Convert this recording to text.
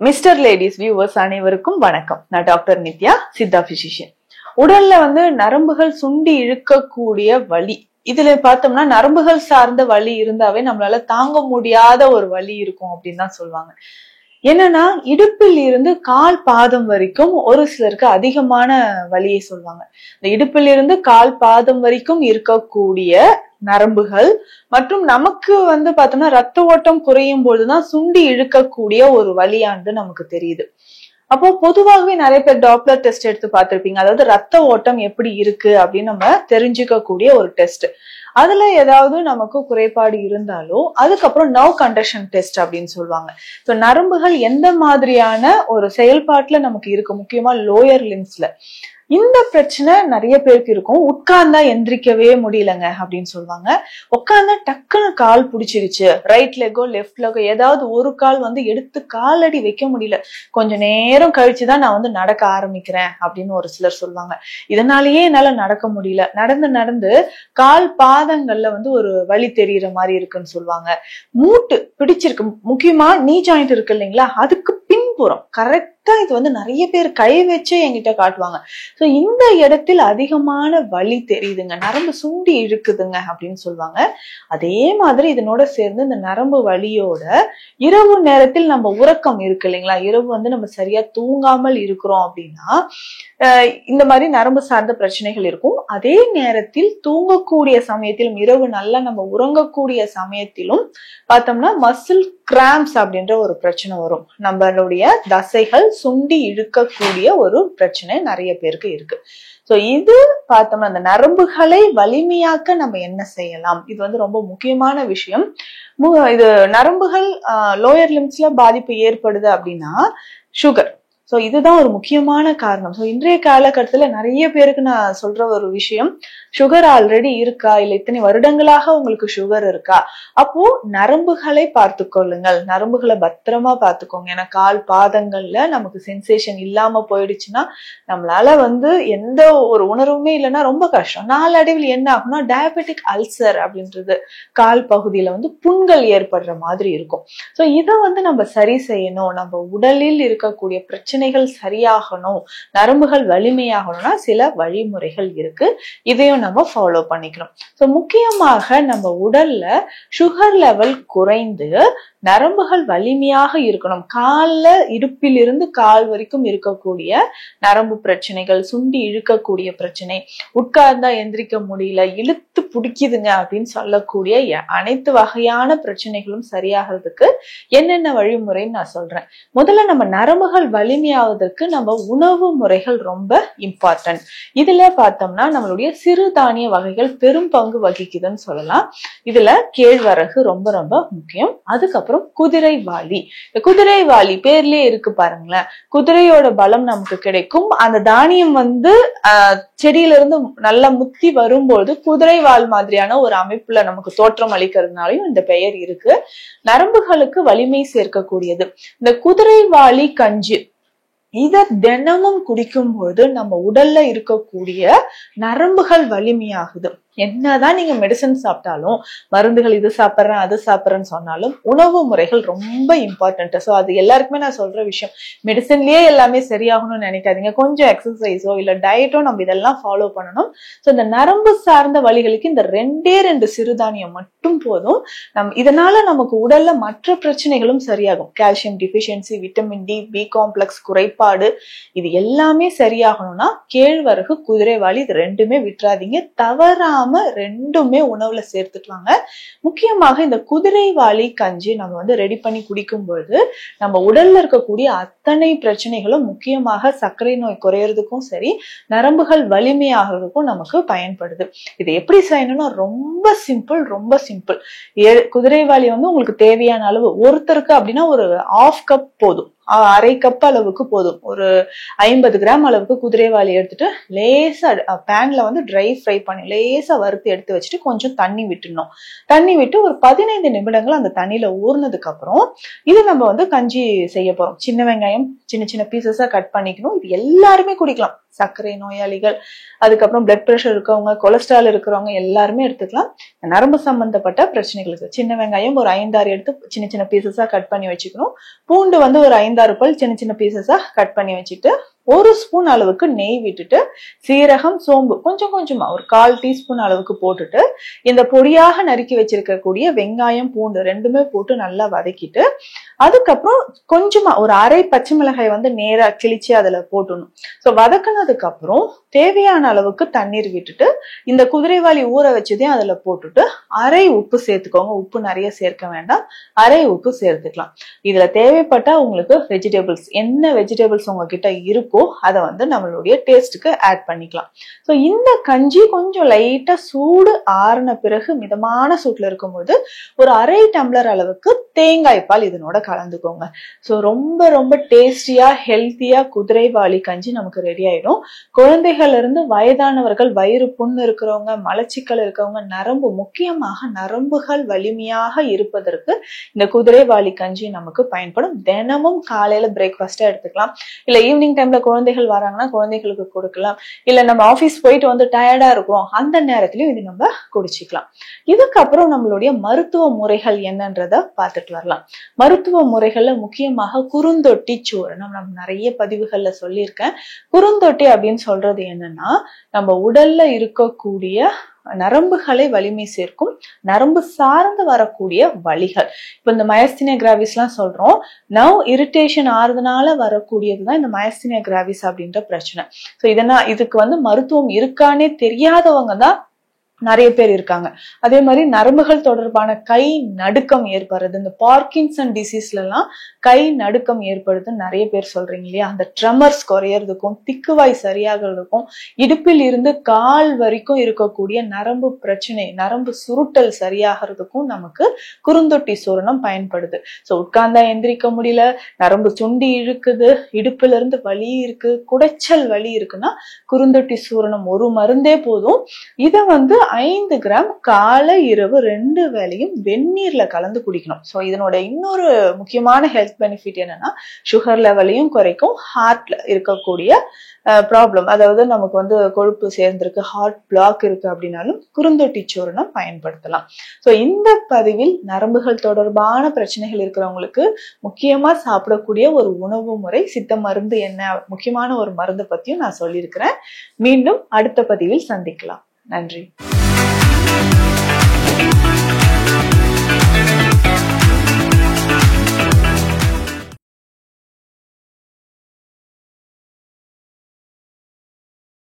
Mister ladies viewers அனைவருக்கும் வணக்கம். நான் டாக்டர் நித்யா, சித்தா பிசிஷியன். உடல்ல நரம்புகள் சுண்டி இழுக்கக்கூடிய வலி, இதுல பார்த்தோம்னா நரம்புகள் சார்ந்த வலி இருந்தாவே நம்மளால தாங்க முடியாத ஒரு வலி இருக்கும் அப்படின்னு தான் சொல்லுவாங்க. என்னன்னா இடுப்பில் இருந்து கால் பாதம் வரைக்கும் ஒரு சிலருக்கு அதிகமான வலியை சொல்லுவாங்க. இந்த இடுப்பில் இருந்து கால் பாதம் வரைக்கும் இருக்கக்கூடிய நரம்புகள் மற்றும் நமக்கு பார்த்தோம்னா ரத்த ஓட்டம் குறையும் போதுதான் சுண்டி இழுக்கக்கூடிய ஒரு வலியானது நமக்கு தெரியுது. அப்போ பொதுவாகவே நிறைய பேர் டாப்லர் டெஸ்ட் எடுத்து பார்த்திருப்பீங்க. அதாவது ரத்த ஓட்டம் எப்படி இருக்கு அப்படின்னு நம்ம தெரிஞ்சுக்க கூடிய ஒரு டெஸ்ட். அதுல ஏதாவது நமக்கு குறைபாடு இருந்தாலோ அதுக்கப்புறம் நர்வ் கண்டக்ஷன் டெஸ்ட் அப்படின்னு சொல்லுவாங்க. ஸோ நரம்புகள் எந்த மாதிரியான ஒரு செயல்பாட்டுல நமக்கு இருக்கு, முக்கியமா லோயர் லிம்ஸ்ல இந்த பிரச்சனை நிறைய பேருக்கு இருக்கும். உட்கார்ந்தா எந்திரிக்கவே முடியலங்க அப்படின்னு சொல்லுவாங்க. உட்கார்ந்தா டக்குன்னு கால் பிடிச்சிருச்சு, ரைட் லெக்கோ லெஃப்ட் லெக்கோ ஏதாவது ஒரு கால் எடுத்து காலடி வைக்க முடியல, கொஞ்ச நேரம் கழிச்சுதான் நான் நடக்க ஆரம்பிக்கிறேன் அப்படின்னு ஒரு சிலர் சொல்லுவாங்க. இதனாலேயே என்னால நடக்க முடியல, நடந்து கால் பாதங்கள்ல ஒரு வலி தெரியுற மாதிரி இருக்குன்னு சொல்லுவாங்க. மூட்டு பிடிச்சிருக்கு, முக்கியமா நீ ஜாயிண்ட் இருக்கு இல்லைங்களா, அதுக்கு பின்புறம் கரெக்டா இது நிறைய பேர் கை வச்சே என்கிட்ட காட்டுவாங்க. சோ இந்த இடத்தில் அதிகமான வலி தெரியுதுங்க, நரம்பு சுண்டி இழுக்குதுங்க அப்படின்னு சொல்லுவாங்க. அதே மாதிரி இதனோட சேர்ந்து இந்த நரம்பு வலியோட இரவு நேரத்தில் நம்ம உறக்கம் இருக்கு இல்லைங்களா, இரவு நம்ம சரியா தூங்காமல் இருக்கிறோம் அப்படின்னா இந்த மாதிரி நரம்பு சார்ந்த பிரச்சனைகள் இருக்கும். அதே நேரத்தில் தூங்கக்கூடிய சமயத்திலும், இரவு நல்லா நம்ம உறங்கக்கூடிய சமயத்திலும் பார்த்தோம்னா மசில் கிராம்ஸ் அப்படின்ற ஒரு பிரச்சனை வரும். நம்மளுடைய தசைகள் சுண்டி இழுக்கக்கூடிய ஒரு பிரச்சனை நிறைய பேருக்கு இருக்கு. சோ இது பார்த்தோம்னா அந்த நரம்புகளை வலிமையாக்க நம்ம என்ன செய்யலாம், இது ரொம்ப முக்கியமான விஷயம். இது நரம்புகள் லோயர் லிம்ஸ்ல பாதிப்பு ஏற்படுது அப்படின்னா சுகர், சோ இதுதான் ஒரு முக்கியமான காரணம். சோ இன்றைய காலகட்டத்துல நிறைய பேருக்கு நான் சொல்ற ஒரு விஷயம், சுகர் ஆல்ரெடி இருக்கா, இல்ல இத்தனை வருடங்களாக உங்களுக்கு சுகர் இருக்கா, அப்போ நரம்புகளை பார்த்து கொள்ளுங்கள், நரம்புகளை பத்திரமா பார்த்துக்கோங்க. ஏன்னா கால் பாதங்கள்ல நமக்கு சென்சேஷன் இல்லாம போயிடுச்சுன்னா நம்மளால எந்த ஒரு உணர்வுமே இல்லைன்னா ரொம்ப கஷ்டம். நாளடைவில் என்ன ஆகும்னா டயபெட்டிக் அல்சர் அப்படின்றது கால் பகுதியில புண்கள் ஏற்படுற மாதிரி இருக்கும். சோ இதை நம்ம சரி செய்யணும், நம்ம உடலில் இருக்கக்கூடிய பிரச்சனைகள் சரியாகணும், நரம்புகள் வலிமையாகணும்னா சில வழிமுறைகள் இருக்கு, இதையும் நம்ம ஃபாலோ பண்ணிக்கணும். சோ முக்கியமாக நம்ம உடல்ல சுகர் லெவல் குறைந்து நரம்புகள் வலிமையாக இருக்கணும். கால்ல இடுப்பில் இருந்து கால் வரைக்கும் இருக்கக்கூடிய நரம்பு பிரச்சனைகள், சுண்டி இழுக்கக்கூடிய பிரச்சனை, உட்கார்ந்தா எந்திரிக்க முடியல, இழுத்து பிடிக்குதுங்க அப்படின்னு சொல்லக்கூடிய அனைத்து வகையான பிரச்சனைகளும் சரியாகிறதுக்கு என்னென்ன வழிமுறைன்னு நான் சொல்றேன். முதல்ல நம்ம நரம்புகள் வலிமையாவதற்கு நம்ம உணவு முறைகள் ரொம்ப இம்பார்ட்டன்ட். இதுல பார்த்தோம்னா நம்மளுடைய சிறுதானிய வகைகள் பெரும் பங்கு வகிக்குதுன்னு சொல்லலாம். இதுல கேழ்வரகு ரொம்ப ரொம்ப முக்கியம். அதுக்கப்புறம் குதிரைவாலி. குதிரைவாலி பேர்லயே இருக்கு பாருங்களேன், குதிரையோட பலம் நமக்கு கிடைக்கும். அந்த தானியம் செடியில இருந்து நல்லா முத்தி வரும்போது குதிரைவால் மாதிரியான ஒரு அமைப்புல நமக்கு தோற்றம் அளிக்கிறதுனாலையும் இந்த பெயர் இருக்கு. நரம்புகளுக்கு வலிமை சேர்க்கக்கூடியது இந்த குதிரைவாலி கஞ்சி. இத தினமும் குடிக்கும்போது நம்ம உடல்ல இருக்கக்கூடிய நரம்புகள் வலிமையாகுது. என்னதான் நீங்க மெடிசன் சாப்பிட்டாலும், மருந்துகள் இது சாப்பிட்றேன் அது சாப்பிட்றேன்னு சொன்னாலும் உணவு முறைகள் ரொம்ப இம்பார்ட்டன்ட். ஸோ அது எல்லாருக்குமே நான் சொல்ற விஷயம். மெடிசன்லயே எல்லாமே சரியாகணும்னு நினைக்காதீங்க, கொஞ்சம் எக்ஸசைஸோ இல்ல டயட்டோ நம்ம இதெல்லாம் ஃபாலோ பண்ணணும். ஸோ இந்த நரம்பு சார்ந்த வலிகளுக்கு இந்த ரெண்டு சிறுதானியம் மட்டும் போதும். இதனால நமக்கு உடல்ல மற்ற பிரச்சனைகளும் சரியாகும். Calcium deficiency, vitamin D, B complex குறைபாடு, இது எல்லாமே சரியாகணும்னா கேழ்வரகு, குதிரைவாலி இது ரெண்டுமே விட்டுறாதீங்க. தவறாம ரெண்டுமே உணவுல சேர்த்துக்கலாங்க. முக்கியமாக இந்த குதிரைவாலி கஞ்சி நம்ம ரெடி பண்ணி குடிக்கும் பொழுது நம்ம உடல்ல இருக்கக்கூடிய அத்தனை பிரச்சனைகளும், முக்கியமாக சர்க்கரை நோய் குறையறதுக்கும் சரி, நரம்புகள் வலிமையாகிறதுக்கும் நமக்கு பயன்படுது. இது எப்படி செய்யணும்னா ரொம்ப சிம்பிள். குதிரைவாலி உங்களுக்கு தேவையான அளவு, ஒருத்தருக்கு அப்படின்னா ஒரு 1/2 கப் போதும், 1/2 கப் அளவுக்கு போதும். ஒரு 50 கிராம் அளவுக்கு குதிரைவாலி எடுத்துட்டு லேசா பேன்ல ட்ரை ஃப்ரை பண்ணி லேசா வறுத்து எடுத்து வச்சுட்டு கொஞ்சம் தண்ணி விட்டுணும். தண்ணி விட்டு ஒரு 15 நிமிடங்கள் அந்த தண்ணியில ஊர்னதுக்கு அப்புறம் இது நம்ம கஞ்சி செய்ய போறோம். சின்ன வெங்காயம் சின்ன சின்ன பீசஸா கட் பண்ணிக்கணும். இது எல்லாருமே குடிக்கலாம், சர்க்கரை நோயாளிகள், அதுக்கப்புறம் பிளட் பிரஷர் இருக்கவங்க, கொலஸ்ட்ரால் இருக்கிறவங்க எல்லாருமே எடுத்துக்கலாம். நரம்பு சம்பந்தப்பட்ட பிரச்சனைகளுக்கு சின்ன வெங்காயம் ஒரு 5-6 எடுத்து சின்ன சின்ன பீசஸா கட் பண்ணி வச்சுக்கணும். பூண்டு ஒரு 5 5-6 பல் சின்ன சின்ன பீசஸா கட் பண்ணி வச்சுட்டு 1 ஸ்பூன் அளவுக்கு நெய் விட்டுட்டு சீரகம் சோம்பு கொஞ்சம் கொஞ்சமா ஒரு 1/4 டீஸ்பூன் அளவுக்கு போட்டுட்டு இந்த பொடியாக நறுக்கி வச்சிருக்கக்கூடிய வெங்காயம் பூண்டு ரெண்டுமே போட்டு நல்லா வதக்கிட்டு அதுக்கப்புறம் கொஞ்சமா ஒரு 1/2 பச்சை மிளகாய் வந்து நேரா கிழிச்சு அதுல போட்டணும். சோ வதக்கினதுக்கு அப்புறம் தேவையான அளவுக்கு தண்ணீர் விட்டுட்டு இந்த குதிரைவாலி ஊற வச்சதையும் அதுல போட்டுட்டு 1/2 உப்பு சேர்த்துக்கோங்க. உப்பு நிறைய சேர்க்க வேண்டாம், 1/2 உப்பு சேர்த்துக்கலாம். இதுல தேவைப்பட்டா உங்களுக்கு வெஜிடபிள்ஸ் என்ன வெஜிடபிள்ஸ் உங்ககிட்ட இருக்கோ அதை வந்து நம்மளுடைய டேஸ்டுக்கு ஆட் பண்ணிக்கலாம். சோ இந்த கஞ்சி கொஞ்சம் லைட்டா சூடு ஆறின பிறகு மிதமான சூட்ல இருக்கும்போது ஒரு 1/2 டம்ளர் அளவுக்கு தேங்காய் பால் இதனோட கலந்துக்கோங்க. சோ ரொம்ப ரொம்ப டேஸ்டியா ஹெல்த்தியா குதிரைவாலி கஞ்சி நமக்கு ரெடி ஆயிடும். குழந்தைகள் இருந்து வயதானவர்கள், வயிறு புண் இருக்கிறவங்க, மலச்சிக்கல் இருக்கிறவங்க, நரம்பு முக்கியமாக நரம்புகள் வலிமையாக இருப்பதற்கு இந்த குதிரைவாலி கஞ்சி நமக்கு பயன்படும். தினமும் காலையில பிரேக்ஃபாஸ்டா எடுத்துக்கலாம். இல்ல ஈவினிங் டைம்ல குழந்தைகள் வராங்கன்னா குழந்தைகளுக்கு கொடுக்கலாம். இல்ல நம்ம ஆபீஸ் போயிட்டு வந்து டயர்டா இருக்கிறோம் அந்த நேரத்திலயும் இது நம்ம குடிச்சிக்கலாம். இதுக்கப்புறம் நம்மளுடைய மருத்துவ முறைகள் என்னன்றத பார்த்துட்டு வரலாம். மருத்துவ முறைகள்ல முக்கியமாக குறுந்தொட்டி சூரணம் நம்ம நிறைய பதிவுகள்ல சொல்லியிருக்கேன். குறுந்தொட்டி அப்படின்னு சொல்றது என்னன்னா நம்ம உடல்ல இருக்கக்கூடிய நரம்புகளை வலிமை சேர்க்கும், நரம்பு சார்ந்து வரக்கூடிய வலிகள். இப்ப இந்த மயஸ்தீனியா கிராவிஸ் எல்லாம் சொல்றோம், நர்வ் இரிட்டேஷன் ஆறுதனால வரக்கூடியதுதான் இந்த மயஸ்தீனியா கிராவிஸ் அப்படின்ற பிரச்சனை. சோ இதுக்கு வந்து மருத்துவம் இருக்கானே தெரியாதவங்க தான் நிறைய பேர் இருக்காங்க. அதே மாதிரி நரம்புகள் தொடர்பான கை நடுக்கம் ஏற்படுறது, இந்த பார்க்கின்சன் டிசீஸ்ல எல்லாம் கை நடுக்கம் ஏற்படுதுன்னு நிறைய பேர் சொல்றீங்க இல்லையா? அந்த ட்ரெமர்ஸ் குறையறதுக்கும், திக்குவாய் சரியாகிறதுக்கும், இடுப்பில் இருந்து கால் வரைக்கும் இருக்கக்கூடிய நரம்பு பிரச்சனை, நரம்பு சுருட்டல் சரியாகிறதுக்கும் நமக்கு குறுந்தொட்டி சூரணம் பயன்படுது. சோ உட்கார்ந்தா எந்திரிக்க முடியல, நரம்பு சுண்டி இழுக்குது, இடுப்புல இருந்து வலி இருக்கு, குடைச்சல் வலி இருக்குன்னா குறுந்தொட்டி சூரணம் ஒரு மருந்தே போதும். இத வந்து 5 கிராம் காலை இரவு 2 வேளையும் வெந்நீர்ல கலந்து குடிக்கணும். சோ இதனோட இன்னொரு முக்கியமான ஹெல்த் பெனிஃபிட் என்னன்னா சுகர் லெவலையும் குறைக்கும். ஹார்ட்ல இருக்கக்கூடிய ப்ராப்ளம், அதாவது நமக்கு வந்து கொழுப்பு சேர்ந்திருக்கு, ஹார்ட் பிளாக் இருக்கு அப்படின்னாலும் குறுந்தொட்டி சூரணம் பயன்படுத்தலாம். சோ இந்த பதிவில் நரம்புகள் தொடர்பான பிரச்சனைகள் இருக்கிறவங்களுக்கு முக்கியமா சாப்பிடக்கூடிய ஒரு உணவு முறை, சித்த மருந்து என்ன, முக்கியமான ஒரு மருந்து பத்தியும் நான் சொல்லியிருக்கிறேன். மீண்டும் அடுத்த பதிவில் சந்திக்கலாம். நன்றி.